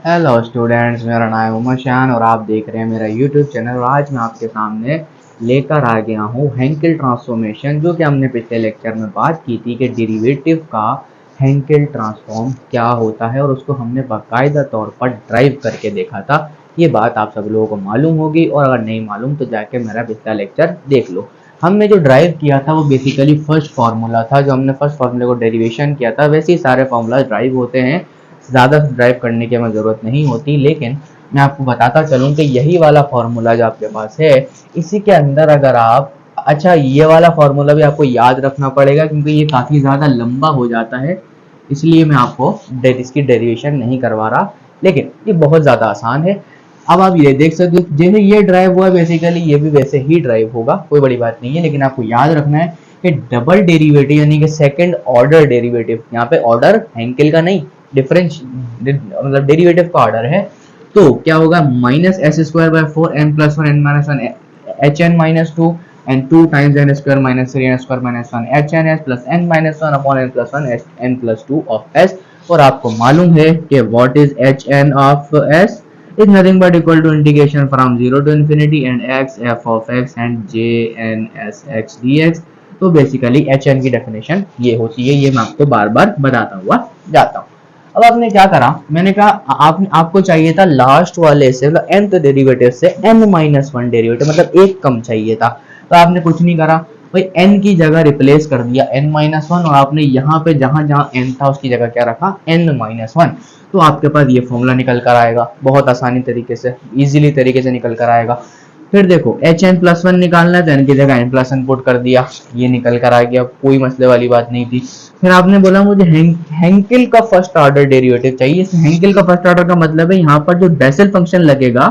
Hello students, मेरा नाम है उमर शान और आप देख रहे हैं मेरा यूट्यूब चैनल। और आज मैं आपके सामने लेकर आ गया हूँ हेंकेल ट्रांसफॉर्मेशन, जो कि हमने पिछले लेक्चर में बात की थी कि डेरिवेटिव का हेंकेल ट्रांसफॉर्म क्या होता है और उसको हमने बाकायदा तौर पर ड्राइव करके देखा था। ये बात आप सब लोगों को मालूम होगी और अगर नहीं मालूम तो जाके मेरा पिछला लेक्चर देख लो। हमने जो ड्राइव किया था वो बेसिकली फर्स्ट फार्मूला था। जो हमने फर्स्ट फार्मूले को डेरिवेशन किया था वैसे ही सारे फार्मूला ड्राइव होते हैं, ज़्यादा ड्राइव करने की हमें ज़रूरत नहीं होती। लेकिन मैं आपको बताता चलूँ कि यही वाला फार्मूला जो आपके पास है, इसी के अंदर अगर आप ये वाला फार्मूला भी आपको याद रखना पड़ेगा क्योंकि ये काफ़ी ज़्यादा लंबा हो जाता है, इसलिए मैं आपको इसकी डेरिवेशन नहीं करवा रहा, लेकिन ये बहुत ज़्यादा आसान है। अब आप ये देख सकते हो जैसे ये ड्राइव हुआ बेसिकली ये भी वैसे ही ड्राइव होगा, कोई बड़ी बात नहीं है। लेकिन आपको याद रखना है कि डबल डेरिवेटिव यानी कि सेकंड ऑर्डर डेरिवेटिव, यहाँ पे ऑर्डर हेंकेल का नहीं, डिफरेंस मतलब डेरिवेटिव का ऑर्डर है, तो क्या होगा minus S square by 4 n plus 1 n minus 1 H N minus 2 and 2 times n square minus 3 n square minus 1 h n s plus n minus 1 upon n plus 1 h n plus 2 of s। और आपको मालूम है कि what is h n of s is nothing but equal to integration from 0 to infinity and x f of x and j n s x dx। तो basically H N की definition ये होती है, ये मैं आपको बार बार बताता हुआ जाता हूँ। अब आपने क्या करा, मैंने कहा आपको चाहिए था लास्ट वाले से मतलब nth डेरिवेटिव से n माइनस 1 डेरिवेटिव, मतलब एक कम चाहिए था। तो आपने कुछ नहीं करा भाई, n की जगह रिप्लेस कर दिया n माइनस 1 और आपने यहाँ पे जहां जहां n था उसकी जगह क्या रखा n माइनस 1। तो आपके पास ये फॉर्मूला निकल कर आएगा, बहुत आसानी तरीके से, इजीली तरीके से निकल कर आएगा। फिर देखो एच एन प्लस 1 निकालना है तो n की जगह n प्लस 1 पुट कर दिया, ये निकल कर आ गया, कोई मसले वाली बात नहीं थी। फिर आपने बोला मुझे हेंकेल का फर्स्ट ऑर्डर डेरिवेटिव चाहिए। हेंकेल का फर्स्ट ऑर्डर का मतलब है यहाँ पर जो बेसल फंक्शन लगेगा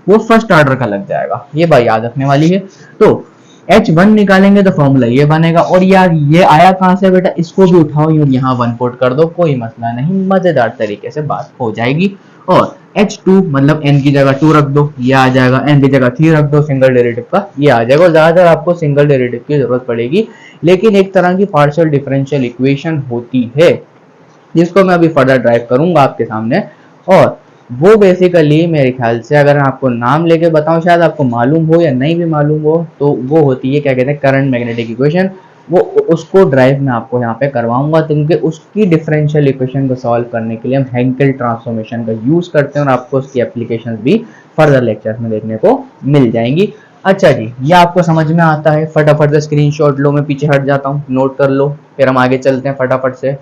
वो फर्स्ट ऑर्डर का लग जाएगा, ये बात याद रखने वाली है। तो H1 निकालेंगे तो फॉर्मूला ये बनेगा। और यार ये आया कहाँ से बेटा, इसको भी उठाओ और यहाँ 1 पुट कर दो, कोई मसला नहीं, मजेदार तरीके से बात हो जाएगी। और H2 मतलब n की जगह 2 रख दो, ये आ जाएगा, n की जगह 3 रख दो सिंगल डेरिवेटिव का, ये आ जाएगा। ज्यादातर आपको सिंगल डेरिवेटिव की जरूरत पड़ेगी, लेकिन एक तरह की पार्शियल डिफरेंशियल इक्वेशन होती है जिसको मैं अभी फर्दर ड्राइव करूंगा आपके सामने। और वो बेसिकली मेरे ख्याल से अगर आपको नाम लेके बताऊं, शायद आपको मालूम हो या नहीं भी मालूम हो, तो वो होती है क्या कहते हैं करंट मैग्नेटिक इक्वेशन। वो उसको ड्राइव में आपको यहाँ पे करवाऊंगा, क्योंकि उसकी डिफरेंशियल इक्वेशन को सॉल्व करने के लिए हम हेंकेल ट्रांसफॉर्मेशन का यूज करते हैं और आपको उसकी एप्लीकेशन भी फर्दर लेक्चर्स में देखने को मिल जाएंगी। अच्छा जी, ये आपको समझ में आता है। फटाफट से स्क्रीनशॉट लो, मैं पीछे हट जाता हूँ, नोट कर लो, फिर हम आगे चलते हैं फटाफट से।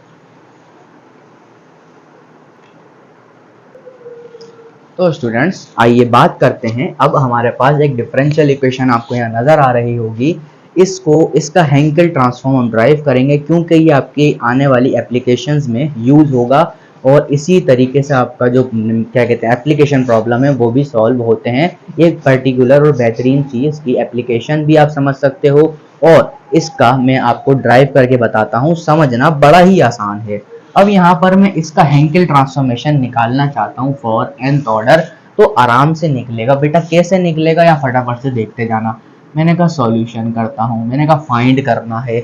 तो स्टूडेंट्स आइए बात करते हैं। अब हमारे पास एक डिफरेंशियल इक्वेशन आपको यहाँ नजर आ रही होगी, इसका हेंकेल ट्रांसफॉर्म हम ड्राइव करेंगे क्योंकि ये आपकी आने वाली एप्लीकेशंस में यूज होगा और इसी तरीके से आपका जो क्या कहते हैं एप्लीकेशन प्रॉब्लम है वो भी सॉल्व होते हैं। एक पर्टिकुलर और बेहतरीन चीज की एप्लीकेशन भी आप समझ सकते हो और इसका मैं आपको ड्राइव करके बताता हूँ, समझना बड़ा ही आसान है। अब यहाँ पर मैं इसका हेंकेल ट्रांसफॉर्मेशन निकालना चाहता हूँ फॉर nth ऑर्डर, तो आराम से निकलेगा बेटा। कैसे निकलेगा या फटाफट से देखते जाना। मैंने कहा सॉल्यूशन करता हूँ, मैंने कहा फाइंड करना है।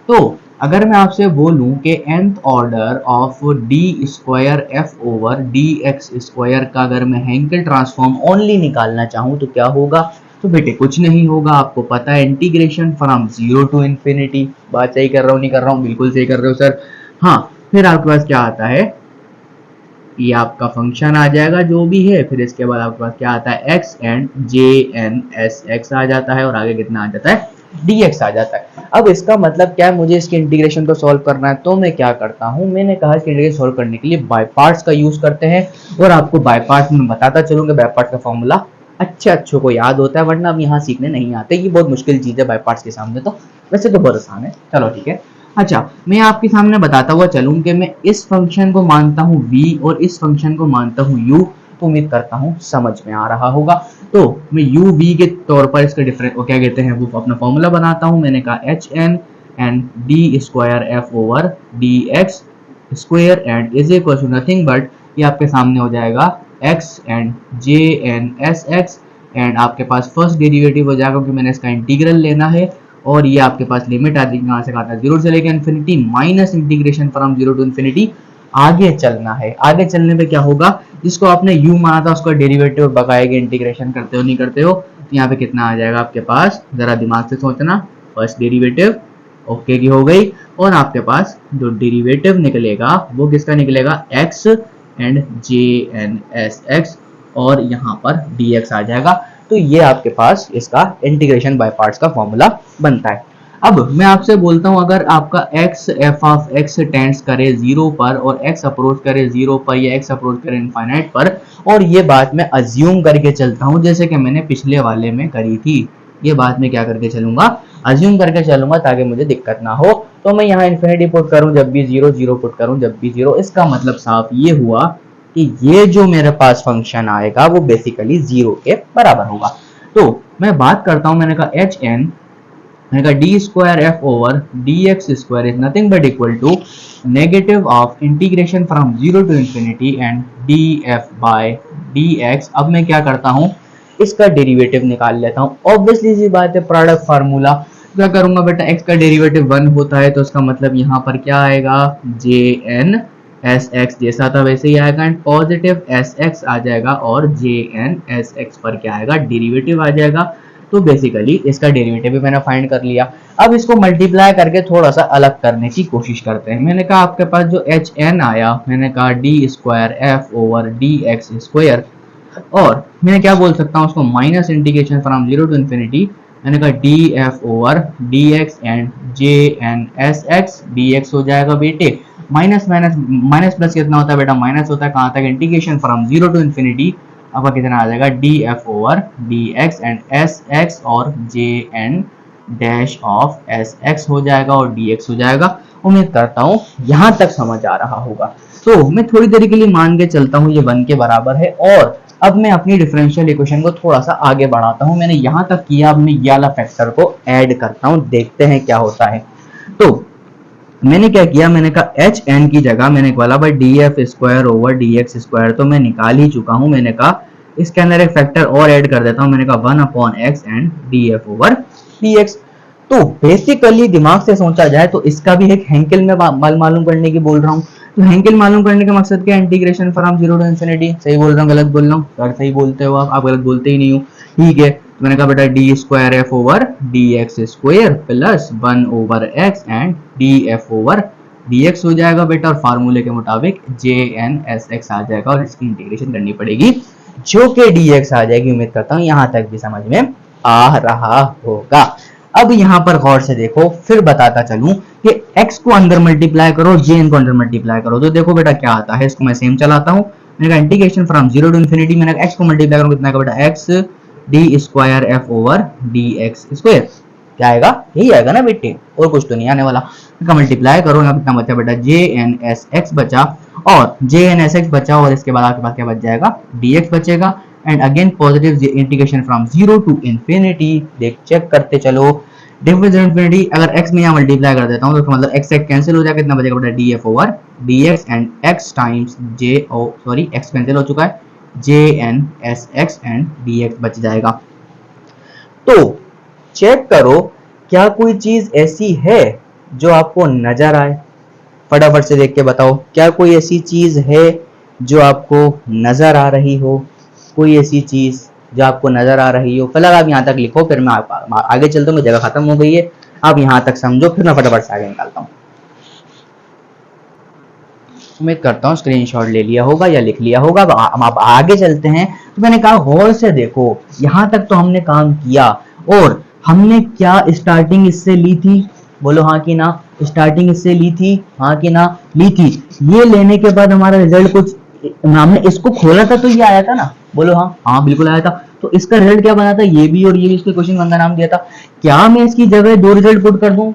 तो अगर मैं आपसे बोलूं कि nth order of D square F over D X square का अगर मैं हेंकेल ट्रांसफॉर्म ओनली निकालना चाहूँ तो क्या होगा, तो बेटे कुछ नहीं होगा, आपको पता है इंटीग्रेशन फ्रॉम 0 टू इन्फिनिटी। बात सही कर रहा हूँ नहीं कर रहा हूँ, बिल्कुल सही कर रहे हो सर। हाँ, फिर आपके पास क्या आता है, ये आपका फंक्शन आ जाएगा जो भी है, फिर इसके बाद आपके पास क्या आता है x and J N S x आ जाता है और आगे कितना आ जाता है dx आ जाता है। अब इसका मतलब क्या है, मुझे इसके इंटीग्रेशन को सॉल्व करना है, तो मैं क्या करता हूँ, मैंने कहा कि इंटीग्रेशन सॉल्व करने के लिए बाय पार्ट्स का यूज करते हैं। और आपको बाय पार्ट्स में बताता चलूंगा, बाय पार्ट्स का फॉर्मूला अच्छे को याद होता है, वरना अब यहाँ सीखने नहीं आते, ये बहुत मुश्किल चीज है बाय पार्ट्स के सामने। तो वैसे तो बहुत आसान है, चलो ठीक है। अच्छा, मैं आपके सामने बताता हुआ चलूं कि मैं इस फंक्शन को मानता हूं v और इस फंक्शन को मानता हूं u, तो उम्मीद करता हूं समझ में आ रहा होगा। तो मैं u v के तौर पर इसका डिफरेंस क्या कहते हैं वो अपना फॉर्मूला बनाता हूं। मैंने कहा H N and D square F over D X square and is equal to nothing but, ये आपके सामने हो जाएगा x and J N S x and आपके पास फर्स्ट डेरिवेटिव हो जाएगा क्योंकि मैंने इसका इंटीग्रल लेना है। और ये आपके पास लिमिट आ जाएगी, कहाँ से कहाँ तक, 0 से लेकर infinity minus integration from 0 to infinity आगे चलना है। आगे चलने पे क्या होगा, जिसको आपने u माना था उसका डेरिवेटिव बकाएगा, इंटीग्रेशन करते हो नहीं करते हो, तो यहाँ पे कितना आ जाएगा आपके पास, जरा दिमाग से सोचना। फर्स्ट डेरिवेटिव ओके की हो गई, और आपके पास जो डेरिवेटिव निकलेगा वो किसका निकलेगा, x and J N S x, और यहाँ पर dx आ जाएगा। तो ये आपके पास इसका इंटीग्रेशन बाय पार्ट्स का फॉर्मूला बनता है। अब मैं आपसे बोलता हूं, अगर आपका x f of x tends करे 0 पर और x अप्रोच करे 0 पर या x अप्रोच करे इनफाइनाइट पर, और ये बात मैं अज्यूम करके चलता हूं जैसे कि मैंने पिछले वाले में करी थी, ये बात मैं क्या करके चलूंगा, अज्यूम करके चलूंगा ताकि मुझे दिक्कत ना हो। तो मैं यहाँ इन्फिनिटी पुट करूं जब भी 0, 0 पुट करूं जब भी 0, इसका मतलब साफ ये हुआ कि ये जो मेरे पास फंक्शन आएगा वो बेसिकली 0 के बराबर होगा। तो मैं बात करता हूं, मैंने कहा एच एन, मैंने कहा D square F over D X square is nothing but equal to negative of integration from 0 to infinity and D F by D X. अब मैं क्या करता हूँ, इसका डेरिवेटिव निकाल लेता हूँ। ऑब्वियसली सी बात है, प्रोडक्ट फार्मूला। क्या करूंगा बेटा, x का डेरिवेटिव 1 होता है तो उसका मतलब यहाँ पर क्या आएगा, जे एन एस एक्स, जैसा था वैसे ही आएगा, एंड पॉजिटिव एस एक्स आ जाएगा, और जे एन एस एक्स पर क्या आएगा, डेरिवेटिव आ जाएगा। तो बेसिकली इसका डेरिवेटिव भी मैंने फाइंड कर लिया। अब इसको मल्टीप्लाई करके थोड़ा सा अलग करने की कोशिश करते हैं। मैंने कहा आपके पास जो एच एन आया, मैंने कहा D square F over D X square, और मैं क्या बोल सकता हूँ उसको, minus integration from 0 to infinity, मैंने कहा D F over D x and J N S x, D X हो जाएगा बेटे, माइनस माइनस माइनस प्लस कितना होता है बेटा, माइनस होता है, कहाँ तक, इंटीग्रेशन फ्रॉम 0 टू इंफिनिटी, आपका कितना आ जाएगा, d F over D x and s x और j N dash of S x हो जाएगा, और डी एक्स हो जाएगा। उम्मीद करता हूँ यहाँ तक समझ आ रहा होगा। तो मैं थोड़ी देर के लिए मान के चलता हूँ ये 1 के बराबर है, और अब मैं अपनी डिफरेंशियल इक्वेशन को थोड़ा सा आगे बढ़ाता हूँ। मैंने यहाँ तक किया, अब मैं ये वाला फैक्टर को ऐड करता हूँ, देखते हैं क्या होता है। तो मैंने क्या किया, मैंने कहा एच एन की जगह मैंने बोला भाई D F square over D X square, तो मैं निकाल ही चुका हूँ। मैंने कहा इसके अंदर एक फैक्टर और ऐड कर देता हूँ, मैंने कहा 1 upon x and D F over D X. तो बेसिकली दिमाग से सोचा जाए तो इसका भी एक हैंकेल में मालूम करने की बोल रहा हूँ। तो हैंकेल मालूम करने का मकसद क्या है, इंटीग्रेशन फ्रॉम 0 टू इंफिनिटी। सही बोल रहा हूँ गलत बोल रहा हूँ सर? सही बोलते हो आप गलत बोलते ही नहीं हो, ठीक है। तो मैंने कहा बेटा D square F over D X square plus 1 over x and D F over D X हो जाएगा बेटा, और फार्मूले के मुताबिक जे एन एस एक्स आ जाएगा, और इसकी इंटीग्रेशन करनी पड़ेगी जो कि डी एक्स आ जाएगी। उम्मीद करता हूँ यहाँ तक भी समझ में आ रहा होगा। अब यहाँ पर गौर से देखो, फिर बताता चलूं कि x को अंदर मल्टीप्लाई करो, jn को अंदर मल्टीप्लाई करो, तो देखो बेटा क्या आता है। इसको मैं सेम चलाता हूँ, मैंने कहा इंटीग्रेशन फ्रॉम 0 टू इंफिनिटी, मैंने x को मल्टीप्लाई करूँ कितना का बेटा, x D square F over D X square, क्या आएगा, यही आएगा ना बेटे, और कुछ तो नहीं आने वाला। इसका मल्टीप्लाई करो, यहाँ कितना बचा बेटा, जे एन एस एक्स बचा, और जे एन एस एक्स बचा, और इसके बाद आपके पास क्या बच जाएगा, डी एक्स बचेगा, and again positive integration from 0 to infinity. देख चेक करते चलो, डिफरेंस इंफिनिटी, अगर x में यहाँ मल्टीप्लाई कर देता हूँ तो मतलब x x कैंसिल हो जाएगा, कितना बचेगा बेटा, D F over D x and x times J oh sorry x cancel हो चुका है, J N S x and D X बच जाएगा। तो चेक करो क्या कोई चीज ऐसी है जो आपको नजर आए, फटाफट से देख के बताओ, क्या कोई ऐसी चीज है जो आपको नजर आ रही हो, कोई ऐसी चीज जो आपको नजर आ रही हो। फिलहाल आप यहाँ तक लिखो, फिर मैं आगे चलता हूँ, जगह खत्म हो गई है, आप यहाँ तक समझो, फिर मैं फटाफट से आगे निकालता हूँ। उम्मीद करता हूँ स्क्रीनशॉट ले लिया होगा या लिख लिया होगा। हम आप आगे चलते हैं। तो मैंने कहा गौर से देखो, यहाँ तक तो हमने काम किया, और हमने क्या स्टार्टिंग इससे ली थी, बोलो हाँ कि ना, स्टार्टिंग इससे ली थी, हाँ कि ना, ली थी। ये लेने के बाद हमारा रिजल्ट कुछ, हमने इसको खोला था तो ये आया था ना, बोलो हाँ, हाँ बिल्कुल आया था। तो इसका रिजल्ट क्या बना था, ये भी और ये भी, इसके क्वेश्चन का नाम दिया था। क्या मैं इसकी जगह 2 रिजल्ट पुट कर दूं,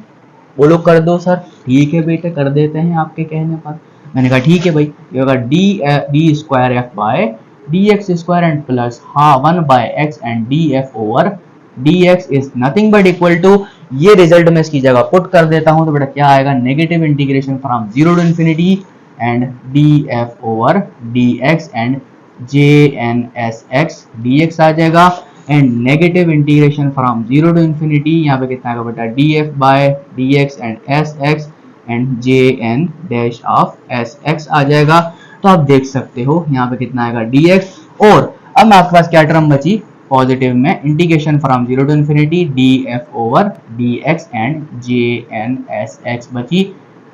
बोलो कर दो सर, ठीक है बेटे कर देते हैं आपके कहने पर। मैंने कहा ठीक है भाई, ये होगा D square F by D X square and plus 1 by X and D F over D X is nothing but equal to, ये रिजल्ट में इसकी जगह पुट कर देता हूं तो बेटा क्या आएगा, negative integration from 0 to infinity and D F over D x and J N S x D x आ जाएगा, and negative integration from 0 to infinity, यहाँ पे कितना आएगा बेटा, D F by D x and s x and J N dash of S x आ जाएगा। तो आप देख सकते हो यहाँ पे कितना आएगा dx, और अब मैं आपके पास क्या टर्म बची पॉजिटिव में, integration from 0 to infinity df over dx and J N S X बची।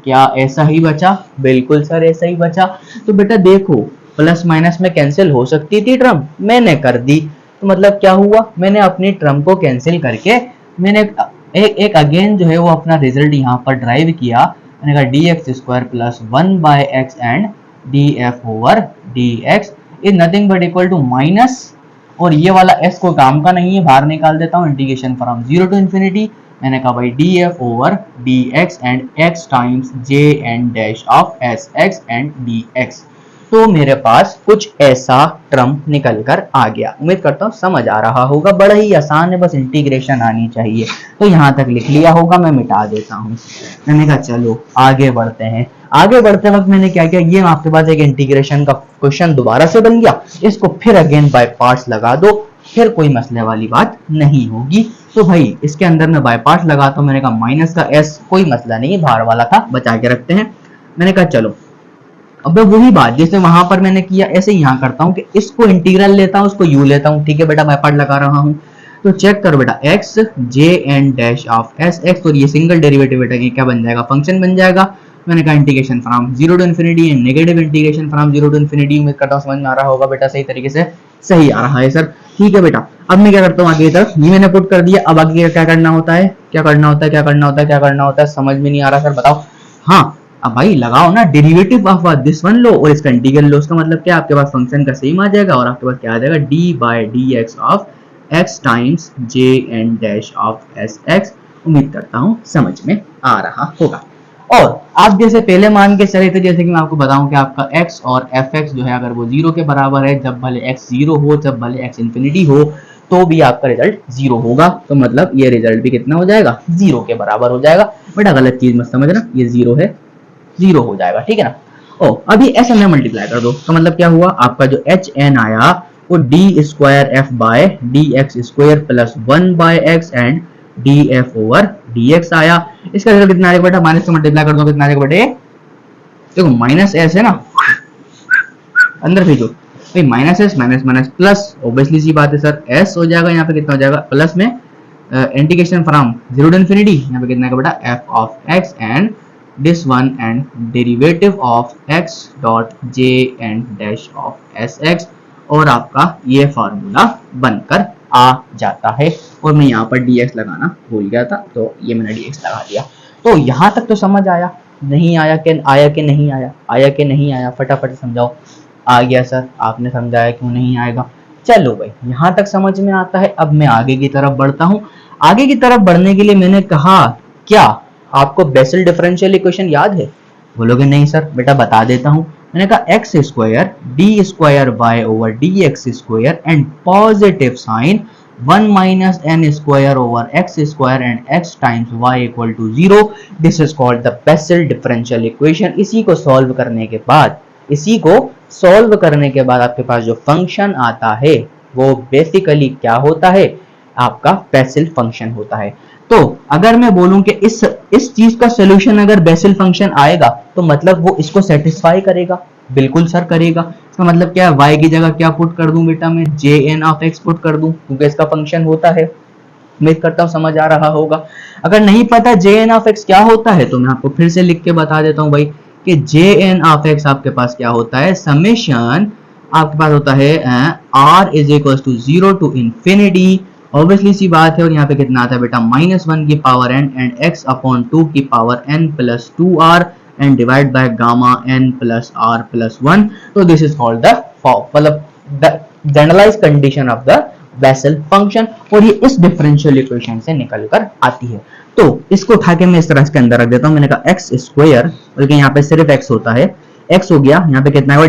क्या ऐसा ही बचा? बिल्कुल सर ऐसा ही बचा। तो बेटा देखो प्लस माइनस में कैंसिल हो सकती थी टर्म, मैंने कर दी। तो मतलब क्या हुआ, मैंने अपनी टर्म को कैंसिल करके मैंने एक अगेन जो है वो अपना रिजल्ट यहाँ पर ड्राइव किया। मैंने कहा D X square plus 1 by X and D F over D X is nothing but equal to minus, और ये वाला s को काम का नहीं है, बाहर निकाल देता हूँ, इंटीग्रेशन फ्रॉम 0 टू इन्फिनिटी। मैंने कहा भाई D F over D x and X times J N dash of S x and D X. तो मेरे पास कुछ ऐसा टर्म निकल कर आ गया। उम्मीद करता हूँ समझ आ रहा होगा, बड़ा ही आसान है, बस इंटीग्रेशन आनी चाहिए। तो यहाँ तक लिख लिया होगा, मैं मिटा देता हूँ। मैंने कहा चलो आगे बढ़ते हैं। आगे बढ़ते वक्त मैंने क्या किया, ये आपके पास एक इंटीग्रेशन का क्वेश्चन दोबारा से बन गया, इसको फिर अगेन बाय पार्ट्स लगा दो, फिर कोई मसले वाली बात नहीं होगी। तो भाई इसके अंदर मैं बाय पार्ट्स लगाता हूँ। मैंने कहा माइनस का s कोई मसला नहीं है, बाहर वाला था, बचा के रखते हैं। मैंने कहा चलो अब वही बात जैसे वहां पर मैंने किया ऐसे यहाँ करता हूँ कि इसको इंटीग्रल लेता हूँ, उसको u लेता हूँ। ठीक है बेटा, बाय पार्ट लगा रहा हूँ। तो चेक करो बेटा x J N dash of S x, और ये सिंगल डेरिवेटिव बेटा ये क्या बन जाएगा, फंक्शन बन जाएगा। मैंने कहा integration from 0 to infinity and negative integration from 0 to infinity. उम्मीद करता हूँ समझ में आ रहा होगा बेटा, सही तरीके से सही आ रहा है सर। ठीक है बेटा, अब मैं क्या करता हूँ आगे की तरफ, ये मैंने पुट कर दिया। अब आगे क्या करना होता है, क्या करना होता है, क्या करना होता है, क्या करना होता है, समझ में नहीं आ रहा सर बताओ। हाँ अब भाई लगाओ ना, डेरिवेटिव ऑफ दिस वन लो और इसका इंटीग्रल लो। उसका मतलब क्या, आपके पास फंक्शन का सेम आ जाएगा और आपके पास क्या आ जाएगा, D by D X of X times J N dash of S X. उम्मीद करता हूँ समझ में आ रहा होगा। और आप जैसे पहले मान के चले थे, जैसे कि मैं आपको बताऊं कि आपका x और fx जो है अगर वो 0 के बराबर है, जब भले x 0 हो, जब भले x इंफिनिटी हो, तो भी आपका रिजल्ट 0 होगा। तो मतलब ये रिजल्ट भी कितना हो जाएगा, 0 के बराबर हो जाएगा। बेटा गलत चीज मत समझना, ये 0 है, 0 हो जाएगा, ठीक है ना। ओ अभी ऐसा में मल्टीप्लाई कर दो, तो मतलब क्या हुआ, आपका जो एच एन आया वो D square F by D X square plus 1 by X and D F over D X आया। इसका रिजल्ट कितना आएगा बेटा, माइनस से मल्टीप्लाई कर दो, कितना आएगा बेटे, देखो माइनस एस है ना, अंदर भेजो भाई, minus s minus minus plus, obviously सी बात है सर, एस हो जाएगा यहाँ पे कितना हो जाएगा, प्लस में इंटीग्रेशन फ्रॉम 0 टू इन्फिनिटी, यहाँ पे कितना आएगा बेटा, F of X and this one and derivative of x dot j and dash of sx, और आपका ये फार्मूला बनकर आ जाता है। और मैं यहाँ पर dx लगाना भूल गया था, तो ये मैंने dx लगा दिया। तो यहाँ तक तो समझ आया, नहीं आया कि आया कि नहीं आया, आया कि नहीं आया, फटाफट समझाओ। आ गया सर, आपने समझाया, क्यों नहीं आएगा। चलो भाई यहाँ तक समझ में आता है। अब मैं आगे की तरफ बढ़ता हूँ। आगे की तरफ बढ़ने के लिए मैंने कहा क्या, आपको बेसल डिफरेंशियल इक्वेशन याद है? बोलोगे नहीं सर, बेटा बता देता हूं। मैंने कहा X square D square Y over D X square and positive sign 1 minus N square over x square and X times Y equal to 0, this is called the Bessel differential equation. इसी को solve करने के बाद आपके पास जो function आता है वो बेसिकली क्या होता है, आपका बेसल फंक्शन होता है। तो अगर मैं बोलूं कि इस चीज का सोल्यूशन अगर बेसल फंक्शन आएगा तो मतलब वो इसको सेटिस्फाई करेगा, बिल्कुल सर करेगा। इसका मतलब क्या है, y की जगह क्या पुट कर दूं बेटा, मैं J N of X put कर दूं, क्योंकि इसका फंक्शन होता है। उम्मीद करता हूं समझ आ रहा होगा। अगर नहीं पता जे एन ऑफ एक्स क्या होता है तो मैं आपको फिर से लिख के बता देता हूं भाई, कि जे एन ऑफ एक्स आपके पास क्या होता है, समेशन आपके पास होता है r is equal to 0 to infinity, obviously सी बात है। और यहाँ पे कितना आता है बेटा, -1 की power n and x upon 2 की power n plus 2r and divide by gamma n plus r plus 1। तो दिस इज कॉल्ड द मतलब the generalized condition of the Bessel function, और ये इस डिफरेंशियल इक्वेशन से निकल कर आती है। तो इसको उठा के मैं इस तरह इसके अंदर रख देता हूँ। मैंने कहा एक्स स्क्वायर, बल्कि यहाँ पे सिर्फ x होता है, x हो गया, यहाँ पे कितना है,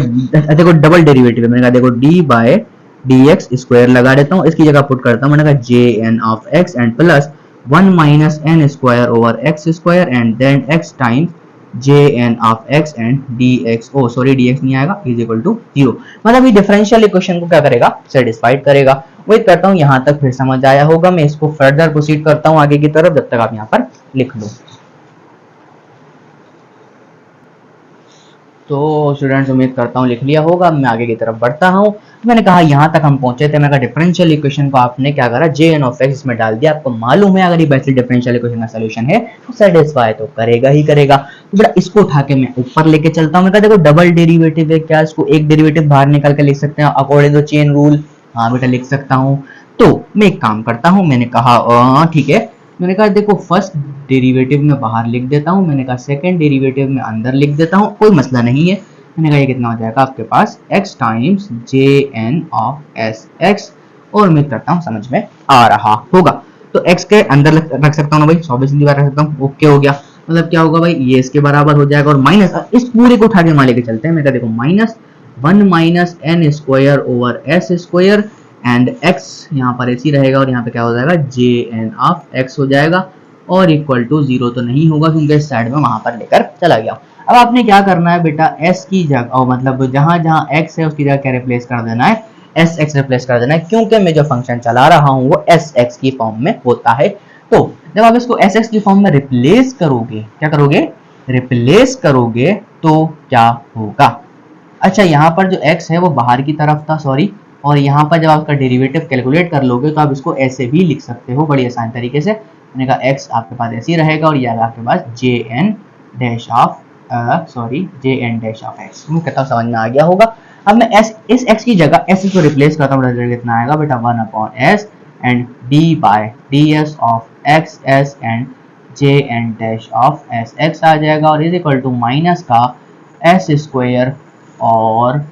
देखो डबल डेरिवेटिव है, मैंने कहा देखो d बाय dx स्क्वायर लगा देता हूँ, इसकी जगह पुट करता हूँ। मैंने कहा J N of X and plus 1 minus N square over x square and then x times J N of X and dx, oh sorry dx नहीं आएगा, इज इक्वल टू 0। मतलब ये डिफरेंशियल इक्वेशन को क्या करेगा, सेटिस्फाइड करेगा। Wait करता हूँ यहाँ तक फिर समझ आया होगा। मैं इसको फर्दर प्रोसीड करता हूँ आगे की तरफ, जब तक आप यहाँ पर लिख लो। तो स्टूडेंट्स उम्मीद करता हूँ लिख लिया होगा। अब मैं आगे की तरफ बढ़ता हूँ। मैंने कहा यहाँ तक हम पहुंचे थे। मैंने कहा डिफरेंशियल इक्वेशन को आपने क्या करा, jn(x) इसमें डाल दिया। आपको मालूम है अगर ये बेसिक डिफरेंशियल इक्वेशन का सोल्यूशन है तो सेटिस्फाई तो करेगा ही करेगा। तो बेटा इसको उठा के मैं ऊपर लेके चलता हूँ। मैं कहा देखो डबल डेरिवेटिव है, क्या इसको एक डेरिवेटिव बाहर निकाल के लिख सकते हैं अकॉर्डिंग टू चेन रूल? हाँ बेटा लिख सकता हूँ। तो मैं एक काम करता हूँ, मैंने कहा ठीक है, मैंने कहा देखो फर्स्ट डेरिवेटिव में बाहर लिख देता हूँ, मैंने कहा सेकंड डेरिवेटिव में अंदर लिख देता हूँ, कोई मसला नहीं है। मैंने कहा ये कितना हो जाएगा आपके पास x टाइम्स jn(s)x, और उम्मीद करता हूँ समझ में आ रहा होगा। तो x के अंदर रख सकता हूँ ना भाई, 120 बार रख सकता हूँ। ओके हो गया। मतलब क्या होगा भाई, ये इसके बराबर हो जाएगा और माइनस इस पूरे को उठा के वहां लेके चलते हैं। मैं कहा देखो -1 minus n square over s square and x यहाँ पर ऐसी रहेगा और यहाँ पे क्या हो जाएगा jn(x) हो जाएगा और इक्वल टू 0 तो नहीं होगा क्योंकि इस साइड में वहां पर लेकर चला गया। अब आपने क्या करना है बेटा, s की जगह मतलब जहां जहां x है उसकी जगह क्या रिप्लेस कर देना है, sx रिप्लेस कर देना है, क्योंकि मैं जो फंक्शन चला रहा हूं वो sx की फॉर्म में होता है। तो जब आप इसको sx की फॉर्म में रिप्लेस करोगे, क्या करोगे, रिप्लेस करोगे तो क्या होगा। अच्छा यहाँ पर जो x है वो बाहर की तरफ था, सॉरी, और यहाँ पर जब आप उसका डेरिवेटिव कैलकुलेट कर लोगे तो आप इसको ऐसे भी लिख सकते हो बड़ी आसान तरीके से। मैंने कहा x आपके पास ऐसे ही रहेगा और ये आपके पास jn(x). मैं कहता हूँ समझ में आ गया होगा। अब मैं इस x की जगह s को रिप्लेस करता हूँ, रिजल्ट कितना आएगा बेटा 1/s and d/ds of xs and jn(s)x आ जाएगा और इज इक्वल टू माइनस का s स्क्वायर और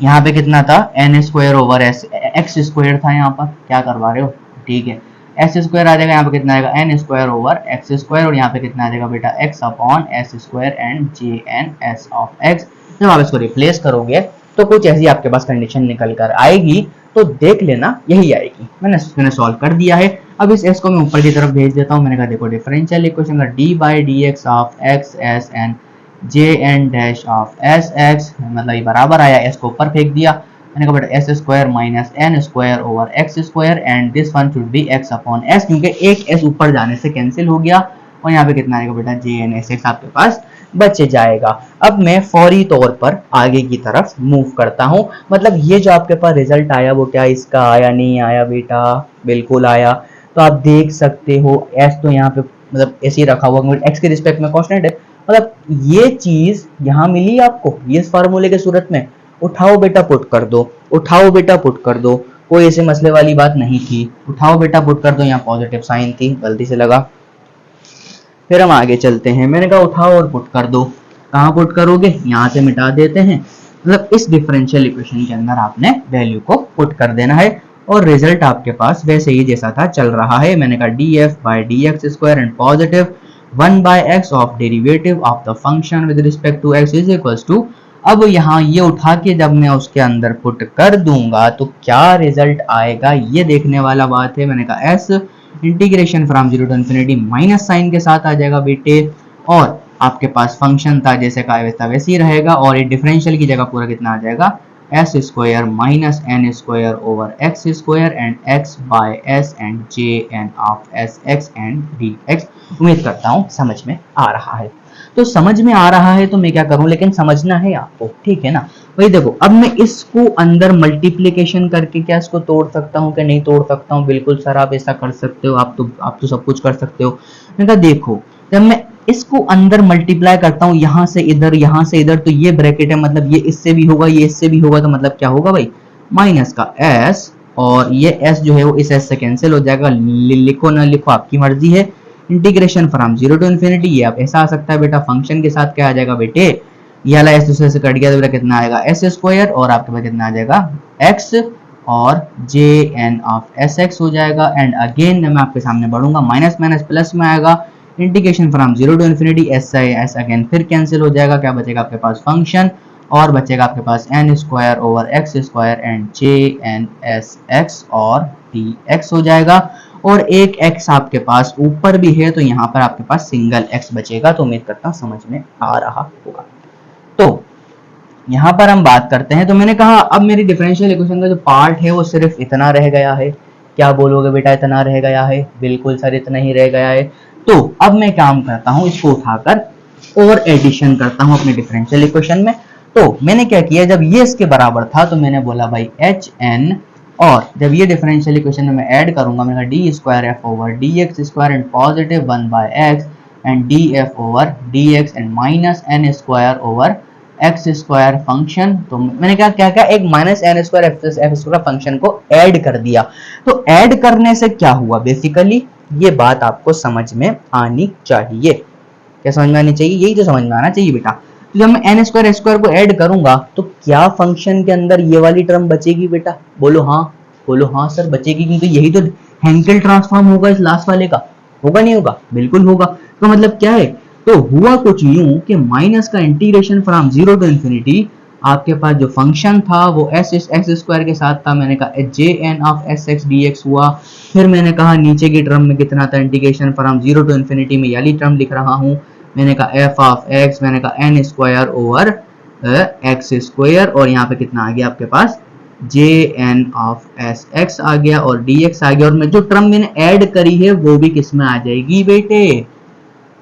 यहाँ पे कितना था n square over s, x square था यहाँ पर, क्या करवा रहे हो, ठीक है, s स्क्वायर आ जाएगा, यहाँ पे कितना आएगा n square over x square और यहाँ पे कितना आ जाएगा बेटा x upon s square and jn(s) of x। जब आप इसको रिप्लेस करोगे तो कुछ ऐसी आपके पास कंडीशन निकल कर आएगी, तो देख लेना यही आएगी। मैंने सॉल्व कर दिया है। अब इस s को मैं ऊपर की तरफ भेज देता हूँ। मैंने कहा देखो डिफरेंशियल इक्वेशन का d/dx of xs and jn' of sx, मतलब ये बराबर आया, s को ऊपर फेंक दिया। मैंने कहा बेटा s square minus n square over x square and this one should be x upon s, क्योंकि एक s ऊपर जाने से कैंसिल हो गया और यहाँ पे कितना आएगा बेटा jn(s)x आपके पास बच जाएगा। अब मैं फौरी तौर पर आगे की तरफ मूव करता हूँ। मतलब ये जो आपके पास रिजल्ट आया वो क्या इसका आया, नहीं आया बेटा, बिल्कुल आया। तो आप देख सकते हो s तो यहाँ पे मतलब ऐसे ही रखा हुआ, x के रिस्पेक्ट में कांस्टेंट है, मतलब ये चीज यहाँ मिली आपको ये इस फार्मूले के सूरत में। उठाओ बेटा पुट कर दो, उठाओ बेटा पुट कर दो, कोई ऐसे मसले वाली बात नहीं थी। उठाओ बेटा पुट कर दो, यहाँ पॉजिटिव साइन थी, गलती से लगा। फिर हम आगे चलते हैं। मैंने कहा उठाओ और पुट कर दो। कहाँ पुट करोगे, यहाँ से मिटा देते हैं। मतलब इस डिफरेंशियल इक्वेशन के अंदर आपने वैल्यू को पुट कर देना है और रिजल्ट आपके पास वैसे ही जैसा था चल रहा है। मैंने कहा df/dx square and positive 1/x of derivative of the function with respect to x is equals to. अब यहाँ ये उठा के जब मैं उसके अंदर पुट कर दूंगा तो क्या रिजल्ट आएगा ये देखने वाला बात है। मैंने कहा s integration from 0 to infinity minus sign के साथ आ जाएगा बेटे, और आपके पास फंक्शन था जैसे का वैसा वैसे ही रहेगा और ये डिफरेंशियल की जगह पूरा कितना आ जाएगा s square minus n square over x square and x by s and jn of sx and dx। उम्मीद करता हूँ समझ में आ रहा है। तो समझ में आ रहा है तो मैं क्या करूं, लेकिन समझना है आपको, ठीक है ना भाई। देखो अब मैं इसको अंदर मल्टीप्लिकेशन करके क्या इसको तोड़ सकता हूं कि नहीं तोड़ सकता हूं, बिल्कुल सर आप ऐसा कर सकते हो, आप तो सब कुछ कर सकते हो। मैंने कहा देखो जब मैं इसको अंदर मल्टीप्लाई करता हूं यहाँ से इधर, तो ये ब्रैकेट है, मतलब ये इससे भी होगा ये इससे भी होगा, तो मतलब क्या होगा भाई माइनस का s, और ये s जो है वो इस s से कैंसिल हो जाएगा। लिखो ना लिखो आपकी मर्जी है। इंटीग्रेशन फ्रॉम 0 टू इन्फिनिटी, ये आप ऐसा आ सकता है बेटा, फंक्शन के साथ क्या आ जाएगा बेटे, ये वाला s दूसरे से कट गया तो बेटा कितना आएगा s स्क्वायर और आपके पास कितना आ जाएगा x और jn ऑफ sx हो जाएगा। एंड अगेन मैं आपके सामने बढ़ूंगा, माइनस माइनस प्लस में आएगा, integration from 0 to infinity s again फिर कैंसिल हो जाएगा, क्या बचेगा आपके पास फंक्शन और बचेगा आपके पास n square over x square and jn sx और dx हो जाएगा। और एक x आपके पास ऊपर भी है तो यहाँ पर आपके पास सिंगल x बचेगा। तो उम्मीद करता हूँ समझ में आ रहा होगा। तो यहाँ पर हम बात करते हैं। तो मैंने कहा अब मेरी डिफरेंशियल इक्वेशन का जो पार्ट है वो सिर्फ इतना रह गया है। क्या बोलोगे बेटा इतना रह गया है, बिल्कुल सर इतना ही रह गया है। तो अब मैं काम करता हूँ इसको उठाकर और एडिशन करता हूँ अपने डिफरेंशियल इक्वेशन में। तो मैंने क्या किया, जब ये इसके बराबर था तो मैंने बोला भाई एच एन, और जब ये डिफरेंशियल इक्वेशन में मैं ऐड करूंगा, मैंने कहा D square F over D X square and positive 1 by X and D F over D x and minus N square over x square function. तो मैंने क्या क्या क्या एक minus N square F square function को add कर दिया। तो ऐड करने से क्या हुआ, बेसिकली ये बात आपको समझ में आनी चाहिए। क्या समझ में आनी चाहिए, यही तो समझ में आना चाहिए बेटा। तो जब मैं एन स्क्वायर एस स्क्वायर को ऐड करूंगा तो क्या फंक्शन के अंदर ये वाली टर्म बचेगी बेटा, बोलो हाँ, बोलो हाँ सर बचेगी, क्योंकि यही तो हेंकेल ट्रांसफॉर्म होगा इस लास्ट वाले का, होगा नहीं होगा, बिल्कुल होगा। तो मतलब क्या है, तो हुआ कुछ यूं कि माइनस का integration from zero to infinity, आपके पास जो फंक्शन था वो एस स्क्वायर के साथ था, मैंने कहा J N of S x D X हुआ। फिर मैंने कहा नीचे की टर्म में कितना था, integration from zero to infinity में वाली टर्म लिख रहा हूँ, मैंने कहा एफ ऑफ एक्स, मैंने कहा n square over x square, और यहाँ पे कितना आ गया आपके पास j N of S x आ गया और डी एक्स आ गया। और मैं जो टर्म मैंने ऐड करी है वो भी किस में आ जाएगी बेटे,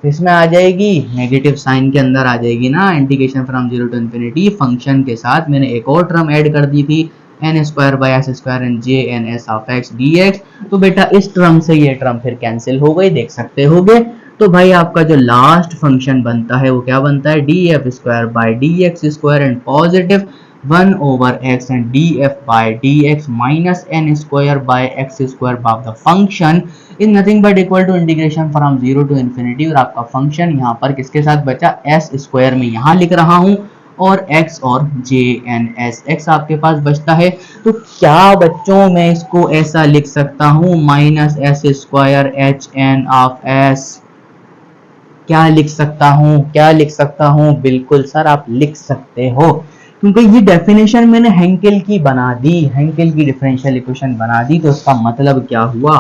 इसमें आ जाएगी, नेगेटिव साइन के अंदर आ जाएगी ना, integration from zero to infinity function के साथ मैंने एक और टर्म ऐड कर दी थी N square by S square and J N S of X D X. तो बेटा इस टर्म से ये टर्म फिर कैंसिल हो गई, देख सकते होगे। तो भाई आपका जो लास्ट फंक्शन बनता है वो क्या बनता है, D F square by D X square and positive 1 over x and df by dx minus n square by x square of the function is nothing but equal to integration from 0 to infinity। और आपका function यहाँ पर किसके साथ बचा, s square में यहाँ लिख रहा हूँ और x और जे एन एस एक्स आपके पास बचता है। तो क्या बच्चों मैं इसको ऐसा लिख सकता हूँ minus S square H N of S, क्या लिख सकता हूँ, क्या लिख सकता हूँ, बिल्कुल सर आप लिख सकते हो, क्योंकि ये डेफिनेशन मैंने हेंकेल की बना दी, हेंकेल की डिफरेंशियल इक्वेशन बना दी। तो इसका मतलब क्या हुआ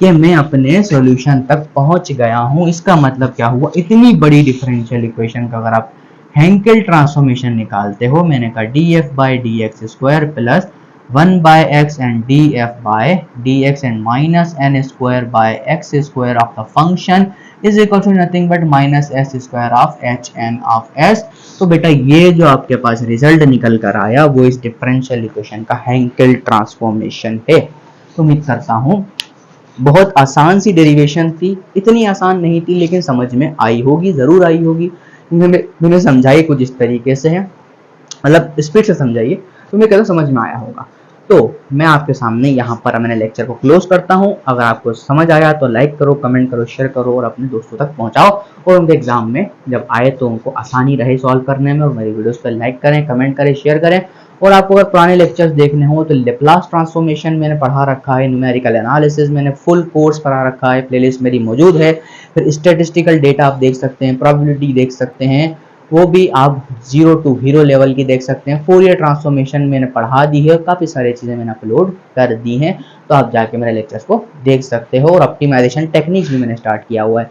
कि मैं अपने सॉल्यूशन तक पहुंच गया हूं। इसका मतलब क्या हुआ, इतनी बड़ी डिफरेंशियल इक्वेशन का अगर आप हेंकेल ट्रांसफॉर्मेशन निकालते हो, मैंने कहा D F by D X square plus 1 by x and df by dx and minus n square by x square of the function is equal to nothing but minus s square of h n of s। तो बेटा ये जो आपके पास result निकल कर आया वो इस डिफरेंशियल इक्वेशन का हेंकेल ट्रांसफॉर्मेशन है। तो उम्मीद करता हूँ बहुत आसान सी डेरिवेशन थी, इतनी आसान नहीं थी लेकिन समझ में आई होगी, जरूर आई होगी, मैंने समझाई कुछ इस तरीके से है, मतलब स्पीड से समझाइए तो मैं कहता समझ में आया होगा। तो मैं आपके सामने यहाँ पर मैंने लेक्चर को क्लोज करता हूँ। अगर आपको समझ आया तो लाइक करो, कमेंट करो, शेयर करो और अपने दोस्तों तक पहुँचाओ, और उनके एग्जाम में जब आए तो उनको आसानी रहे सॉल्व करने में। और मेरी वीडियोस पर लाइक करें, कमेंट करें, शेयर करें। और आपको अगर पुराने लेक्चर्स देखने हो तो लेप्लास ट्रांसफॉर्मेशन मैंने पढ़ा रखा है, न्यूमेरिकल एनालिसिस मैंने फुल कोर्स पढ़ा रखा है, प्लेलिस्ट मेरी मौजूद है। फिर स्टैटिस्टिकल डेटा आप देख सकते हैं, प्रोबेबिलिटी देख सकते हैं, वो भी आप 0 to हीरो लेवल की देख सकते हैं। फोरियर ट्रांसफॉर्मेशन मैंने पढ़ा दी है, काफ़ी सारी चीज़ें मैंने अपलोड कर दी हैं, तो आप जाके मेरे लेक्चर्स को देख सकते हो। और ऑप्टिमाइजेशन टेक्निक्स भी मैंने स्टार्ट किया हुआ है।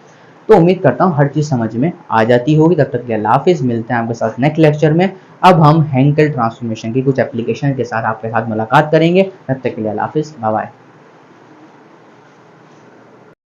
तो उम्मीद करता हूँ हर चीज़ समझ में आ जाती होगी। तब तक के लिए अल्लाह हाफिज़, मिलते हैं आपके साथ नेक्स्ट लेक्चर में। अब हम हेंकेल ट्रांसफॉर्मेशन की कुछ एप्लीकेशन के साथ आपके साथ मुलाकात करेंगे। तब तक के लिए अल्लाह हाफिज़, बाय बाय।